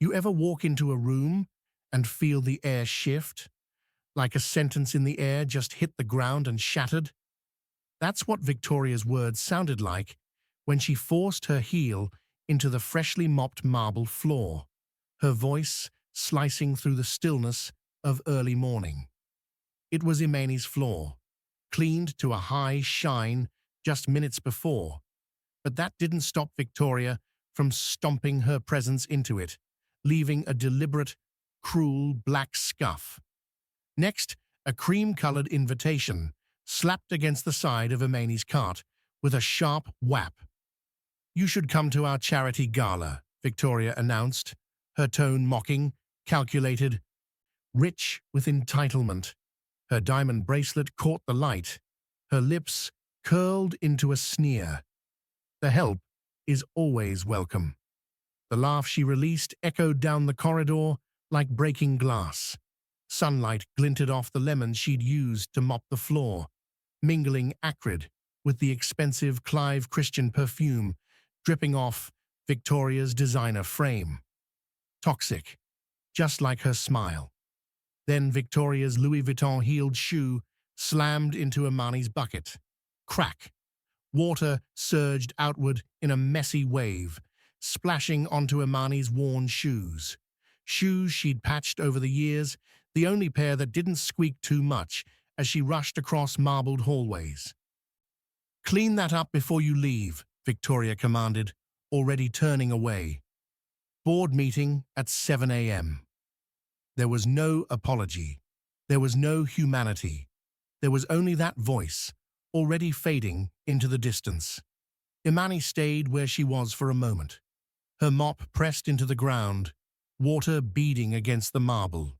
You ever walk into a room and feel the air shift, like a sentence in the air just hit the ground and shattered? That's what Victoria's words sounded like when she forced her heel into the freshly mopped marble floor, her voice slicing through the stillness of early morning. It was Imani's floor, cleaned to a high shine just minutes before, but that didn't stop Victoria from stomping her presence into it, leaving a deliberate, cruel black scuff. Next, a cream-colored invitation slapped against the side of Imani's cart with a sharp whap. "You should come to our charity gala," Victoria announced, her tone mocking, calculated, rich with entitlement. Her diamond bracelet caught the light, her lips curled into a sneer. The help is always welcome. The laugh she released echoed down the corridor like breaking glass. Sunlight glinted off the lemons she'd used to mop the floor, mingling acrid with the expensive Clive Christian perfume dripping off Victoria's designer frame. Toxic, just like her smile. Then Victoria's Louis Vuitton heeled shoe slammed into Imani's bucket. Crack! Water surged outward in a messy wave, splashing onto Imani's worn shoes. Shoes she'd patched over the years, the only pair that didn't squeak too much as she rushed across marbled hallways. "Clean that up before you leave," Victoria commanded, already turning away. Board meeting at 7 a.m. There was no apology. There was no humanity. There was only that voice, already fading into the distance. Imani stayed where she was for a moment, her mop pressed into the ground, water beading against the marble.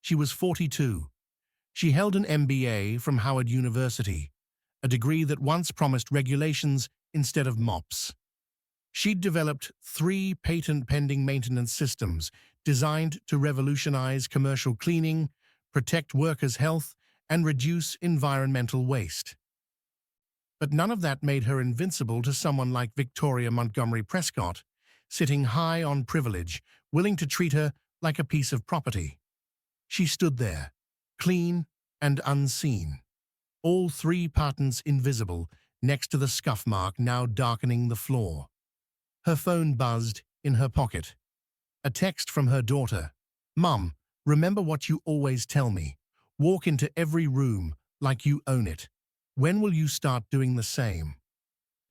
She was 42. She held an MBA from Howard University, a degree that once promised regulations instead of mops. She'd developed 3 patent-pending maintenance systems designed to revolutionize commercial cleaning, protect workers' health, and reduce environmental waste. But none of that made her invincible to someone like Victoria Montgomery Prescott, sitting high on privilege, willing to treat her like a piece of property. She stood there, clean and unseen, all 3 patents invisible next to the scuff mark now darkening the floor. Her phone buzzed in her pocket. A text from her daughter. "Mum, remember what you always tell me. Walk into every room like you own it. When will you start doing the same?"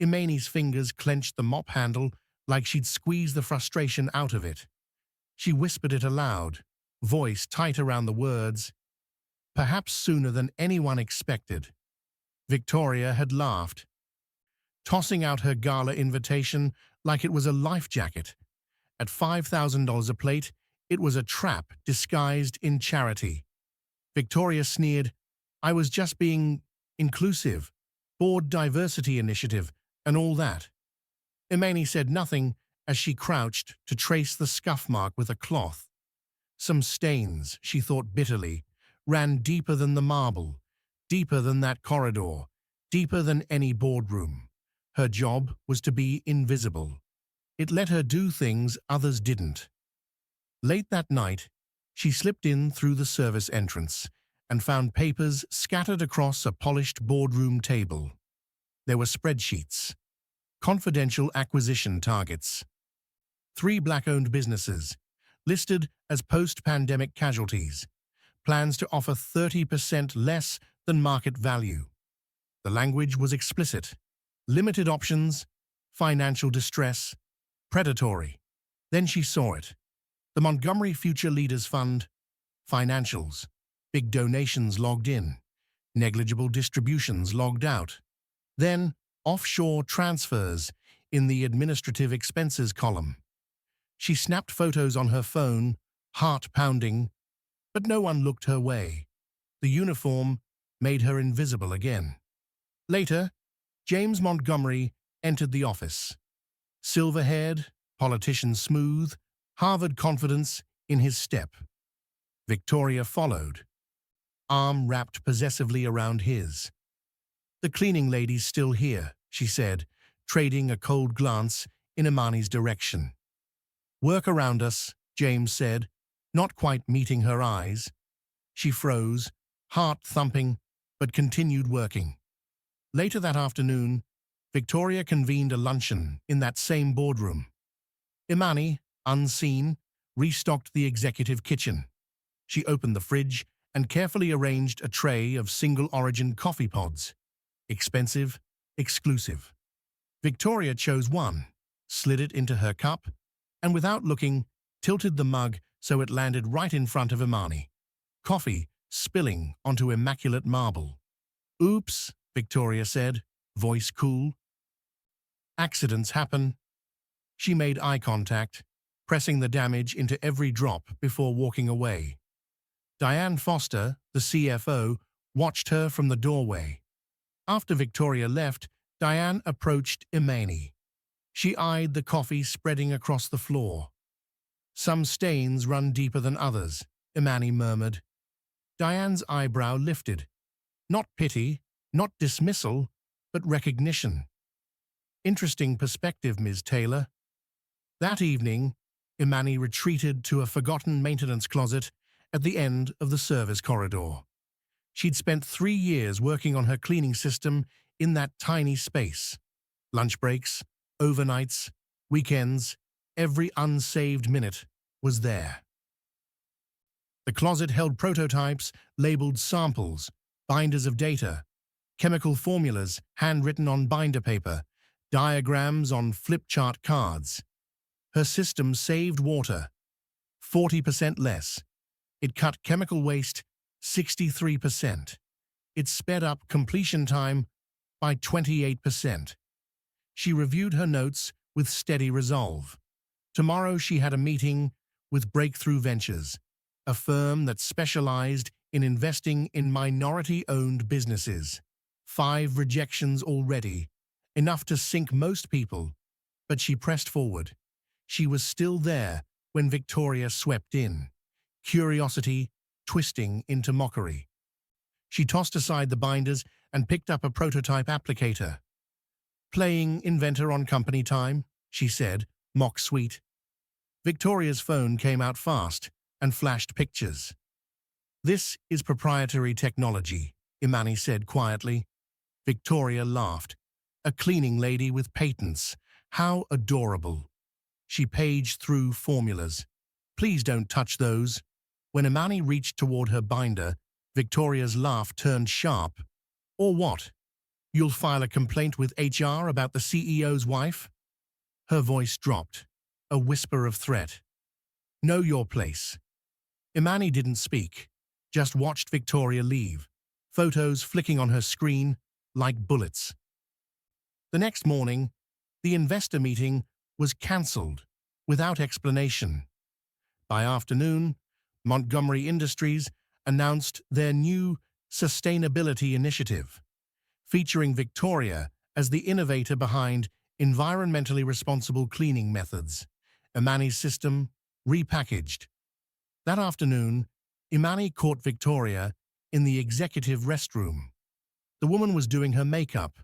Imani's fingers clenched the mop handle like she'd squeezed the frustration out of it. She whispered it aloud, voice tight around the words, perhaps sooner than anyone expected. Victoria had laughed, tossing out her gala invitation like it was a life jacket. At $5,000 a plate, it was a trap disguised in charity. Victoria sneered, "I was just being inclusive, board diversity initiative, and all that." Imani said nothing as she crouched to trace the scuff mark with a cloth. Some stains, she thought bitterly, ran deeper than the marble, deeper than that corridor, deeper than any boardroom. Her job was to be invisible. It let her do things others didn't. Late that night, she slipped in through the service entrance and found papers scattered across a polished boardroom table. There were spreadsheets, confidential acquisition targets, 3 Black-owned businesses, listed as post-pandemic casualties, plans to offer 30% less than market value. The language was explicit. Limited options, financial distress, predatory. Then she saw it. The Montgomery Future Leaders Fund, financials, big donations logged in, negligible distributions logged out. Then offshore transfers in the administrative expenses column. She snapped photos on her phone, heart pounding, but no one looked her way. The uniform made her invisible again. Later, James Montgomery entered the office. Silver-haired, politician smooth, Harvard confidence in his step. Victoria followed, arm wrapped possessively around his. "The cleaning lady's still here," she said, trading a cold glance in Imani's direction. "Work around us James said, not quite meeting her eyes. She froze, heart thumping, but continued working. Later that afternoon, Victoria convened a luncheon in that same boardroom. Imani, unseen, restocked the executive kitchen. She opened the fridge and carefully arranged a tray of single-origin coffee pods. Expensive, exclusive. Victoria chose one, slid it into her cup, and without looking, tilted the mug so it landed right in front of Imani. Coffee spilling onto immaculate marble. "Oops," Victoria said, voice cool. "Accidents happen." She made eye contact, pressing the damage into every drop before walking away. Diane Foster, the CFO, watched her from the doorway. After Victoria left, Diane approached Imani. She eyed the coffee spreading across the floor. "Some stains run deeper than others," Imani murmured. Diane's eyebrow lifted. Not pity, not dismissal, but recognition. "Interesting perspective, Ms. Taylor." That evening, Imani retreated to a forgotten maintenance closet at the end of the service corridor. She'd spent 3 years working on her cleaning system in that tiny space. Lunch breaks, overnights, weekends, every unsaved minute was there. The closet held prototypes, labeled samples, binders of data, chemical formulas handwritten on binder paper, diagrams on flip chart cards. Her system saved water, 40% less. It cut chemical waste 63%. It sped up completion time by 28%. She reviewed her notes with steady resolve. Tomorrow she had a meeting with Breakthrough Ventures, a firm that specialized in investing in minority-owned businesses. 5 rejections already, enough to sink most people, but she pressed forward. She was still there when Victoria swept in, curiosity twisting into mockery. She tossed aside the binders and picked up a prototype applicator. "Playing inventor on company time," she said, mock sweet. Victoria's phone came out fast and flashed pictures. "This is proprietary technology," Imani said quietly. Victoria laughed. "A cleaning lady with patents. How adorable." She paged through formulas. "Please don't touch those." When Imani reached toward her binder, Victoria's laugh turned sharp. "Or what? You'll file a complaint with HR about the CEO's wife?" Her voice dropped, a whisper of threat. "Know your place." Imani didn't speak, just watched Victoria leave, photos flicking on her screen like bullets. The next morning, the investor meeting was cancelled without explanation. By afternoon, Montgomery Industries announced their new sustainability initiative, featuring Victoria as the innovator behind environmentally responsible cleaning methods. Imani's system repackaged. That afternoon, Imani caught Victoria in the executive restroom. The woman was doing her makeup,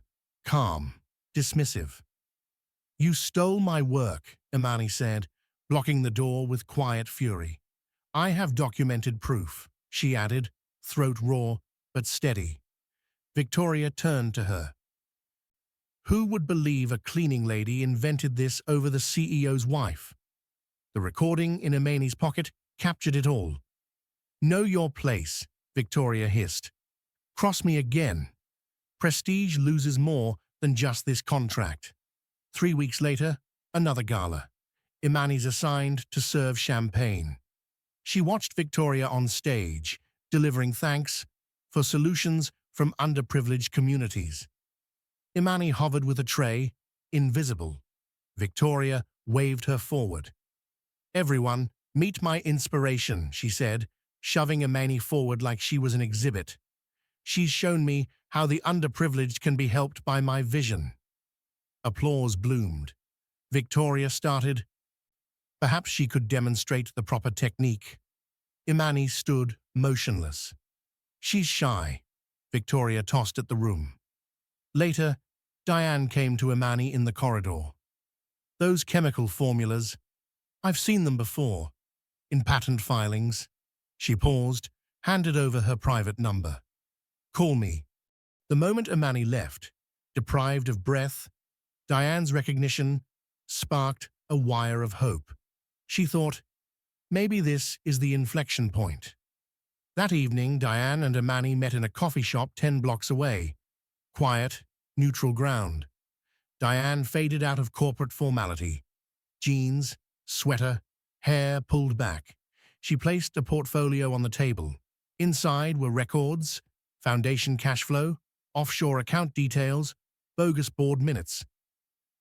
calm, dismissive. "You stole my work," Imani said, blocking the door with quiet fury. "I have documented proof," she added, throat raw but steady. Victoria turned to her. Who would believe a cleaning lady invented this over the CEO's wife? The recording in Imani's pocket captured it all. "Know your place," Victoria hissed. "Cross me again." Prestige loses more than just this contract. 3 weeks later, another gala. Imani's assigned to serve champagne. She watched Victoria on stage, delivering thanks for solutions from underprivileged communities. Imani hovered with a tray, invisible. Victoria waved her forward. "Everyone, meet my inspiration," she said, shoving Imani forward like she was an exhibit. "She's shown me how the underprivileged can be helped by my vision." Applause bloomed. Victoria started. Perhaps she could demonstrate the proper technique. Imani stood motionless. "She's shy," Victoria tossed at the room. Later, Diane came to Imani in the corridor. "Those chemical formulas, I've seen them before. in patent filings. She paused, handed over her private number. Call me. The moment Imani left, deprived of breath, Diane's recognition sparked a wire of hope. She thought, maybe this is the inflection point. That evening, Diane and Imani met in a coffee shop 10 blocks away. Quiet, neutral ground. Diane faded out of corporate formality. Jeans, sweater, hair pulled back. She placed a portfolio on the table. Inside were records, foundation cash flow, offshore account details, bogus board minutes.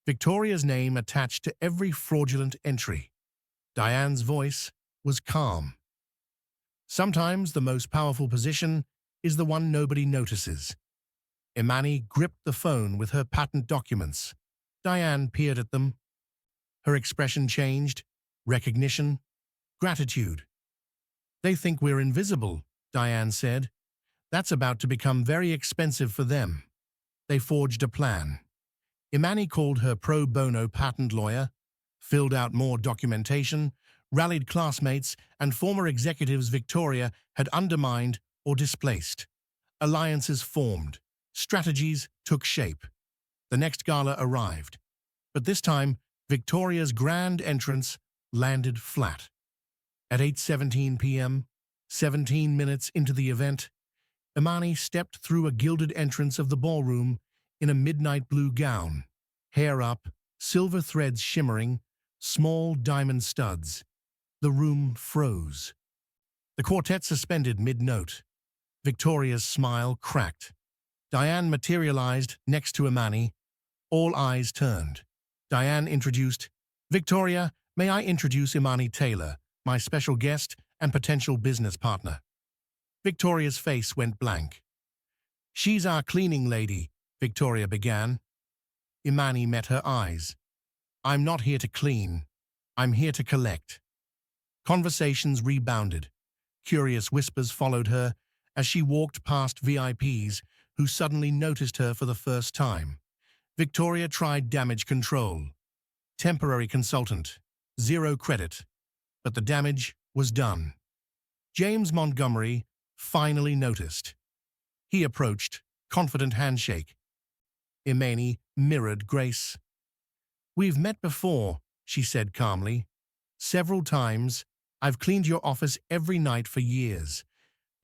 Victoria's name attached to every fraudulent entry. Diane's voice was calm. Sometimes the most powerful position is the one nobody notices. Imani gripped the phone with her patent documents. Diane peered at them. Her expression changed. Recognition. Gratitude. They think we're invisible, Diane said. That's about to become very expensive for them. They forged a plan. Imani called her pro bono patent lawyer, filled out more documentation, rallied classmates and former executives Victoria had undermined or displaced. Alliances formed. Strategies took shape. The next gala arrived. But this time, Victoria's grand entrance landed flat. At 8:17 p.m., 17 minutes into the event, Imani stepped through a gilded entrance of the ballroom in a midnight blue gown, hair up, silver threads shimmering, small diamond studs. The room froze. The quartet suspended mid-note. Victoria's smile cracked. Diane materialized next to Imani. All eyes turned. Diane introduced, Victoria, may I introduce Imani Taylor, my special guest and potential business partner. Victoria's face went blank. She's our cleaning lady, Victoria began. Imani met her eyes. I'm not here to clean. I'm here to collect. Conversations rebounded. Curious whispers followed her as she walked past VIPs who suddenly noticed her for the first time. Victoria tried damage control. Temporary consultant. 0 credit. But the damage was done. James Montgomery finally noticed. He approached, confident handshake. Imani mirrored grace. We've met before, she said calmly. Several times. I've cleaned your office every night for years.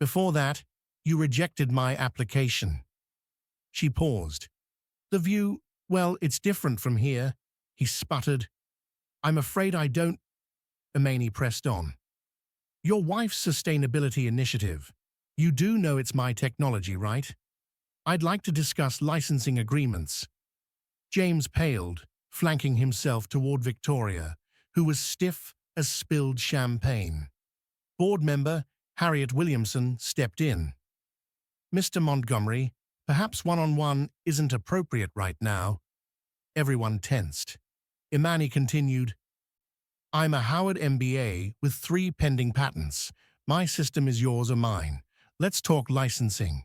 Before that, you rejected my application. She paused. The view, well, it's different from here, he sputtered. I'm afraid I don't. Imani pressed on. Your wife's sustainability initiative. You do know it's my technology, right? I'd like to discuss licensing agreements. James paled, flanking himself toward Victoria, who was stiff as spilled champagne. Board member Harriet Williamson stepped in. Mr. Montgomery, perhaps one-on-one isn't appropriate right now. Everyone tensed. Imani continued, I'm a Howard MBA with 3 pending patents. My system is yours or mine. Let's talk licensing.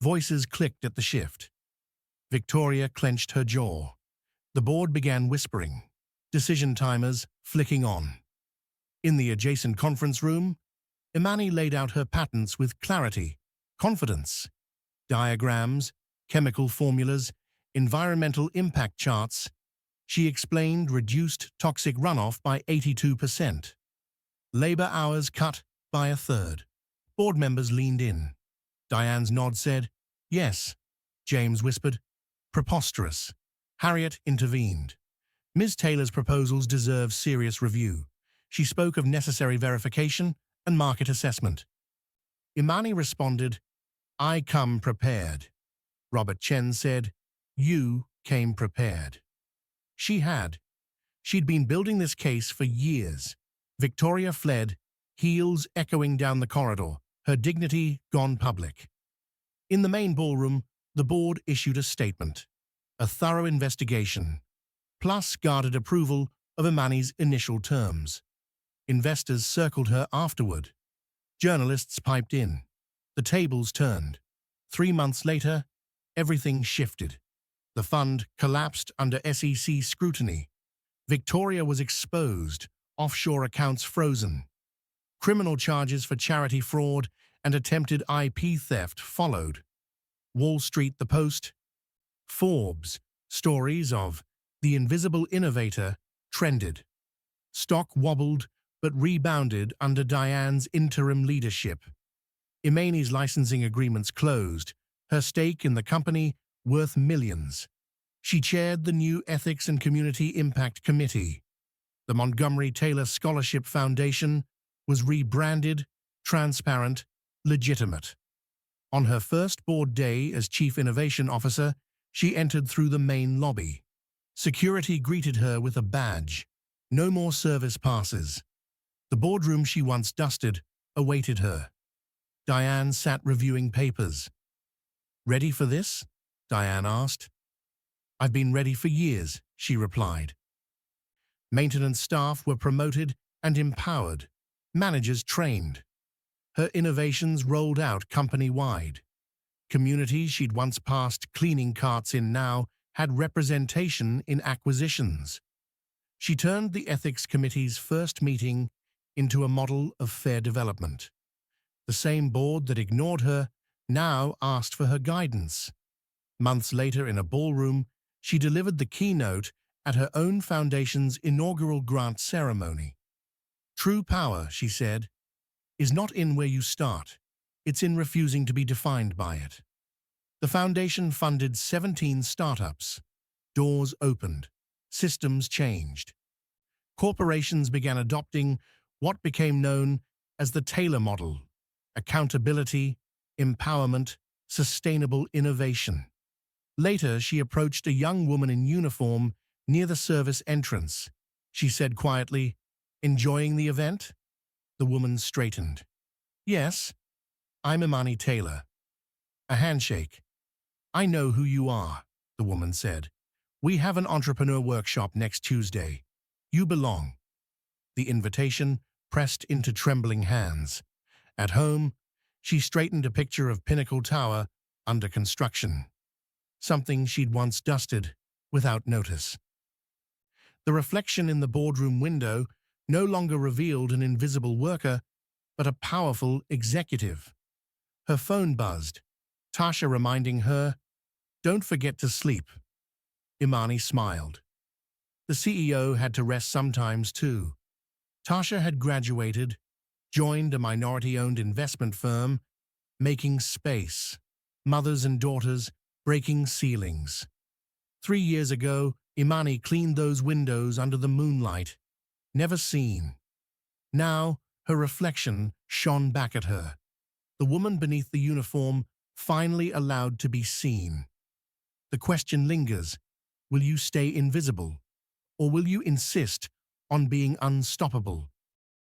Voices clicked at the shift. Victoria clenched her jaw. The board began whispering, decision timers flicking on. In the adjacent conference room, Imani laid out her patents with clarity, confidence. Diagrams, chemical formulas, environmental impact charts. She explained reduced toxic runoff by 82%. Labor hours cut by 1/3. Board members leaned in. Diane's nod said, yes. James whispered, preposterous. Harriet intervened. Ms. Taylor's proposals deserve serious review. She spoke of necessary verification and market assessment. Imani responded, I come prepared. Robert Chen said, you came prepared. She had. She'd been building this case for years. Victoria fled, heels echoing down the corridor, her dignity gone public. In the main ballroom, the board issued a statement. A thorough investigation, plus guarded approval of Imani's initial terms. Investors circled her afterward. Journalists piped in. The tables turned. 3 months later, everything shifted. The fund collapsed under SEC scrutiny. Victoria was exposed, offshore accounts frozen. Criminal charges for charity fraud and attempted IP theft followed. Wall Street, The Post, Forbes, stories of the invisible innovator trended. Stock wobbled but rebounded under Diane's interim leadership. Imani's licensing agreements closed, her stake in the company worth millions. She chaired the new Ethics and Community Impact Committee. The Montgomery Taylor Scholarship Foundation was rebranded, transparent, legitimate. On her first board day as Chief Innovation Officer, she entered through the main lobby. Security greeted her with a badge. No more service passes. The boardroom she once dusted awaited her. Diane sat reviewing papers. "Ready for this?" Diane asked. "I've been ready for years," she replied. Maintenance staff were promoted and empowered, managers trained. Her innovations rolled out company-wide. Communities she'd once passed cleaning carts in now had representation in acquisitions. She turned the Ethics Committee's first meeting into a model of fair development. The same board that ignored her now asked for her guidance. Months later, in a ballroom, she delivered the keynote at her own foundation's inaugural grant ceremony. "True power," she said, "is not in where you start. It's in refusing to be defined by it." The foundation funded 17 startups. Doors opened. Systems changed. Corporations began adopting what became known as the Taylor model: accountability, empowerment, sustainable innovation. Later, she approached a young woman in uniform near the service entrance. She said quietly, "Enjoying the event?" The woman straightened. "Yes, I'm Imani Taylor." A handshake. "I know who you are," the woman said. "We have an entrepreneur workshop next Tuesday. You belong." The invitation pressed into trembling hands. At home, she straightened a picture of Pinnacle Tower under construction, something she'd once dusted without notice. The reflection in the boardroom window no longer revealed an invisible worker, but a powerful executive. Her phone buzzed, Tasha reminding her, "Don't forget to sleep." Imani smiled. The CEO had to rest sometimes too. Tasha had graduated, joined a minority-owned investment firm, making space, mothers and daughters breaking ceilings. 3 years ago, Imani cleaned those windows under the moonlight, never seen. Now, her reflection shone back at her. The woman beneath the uniform finally allowed to be seen. The question lingers: will you stay invisible, or will you insist on being unstoppable?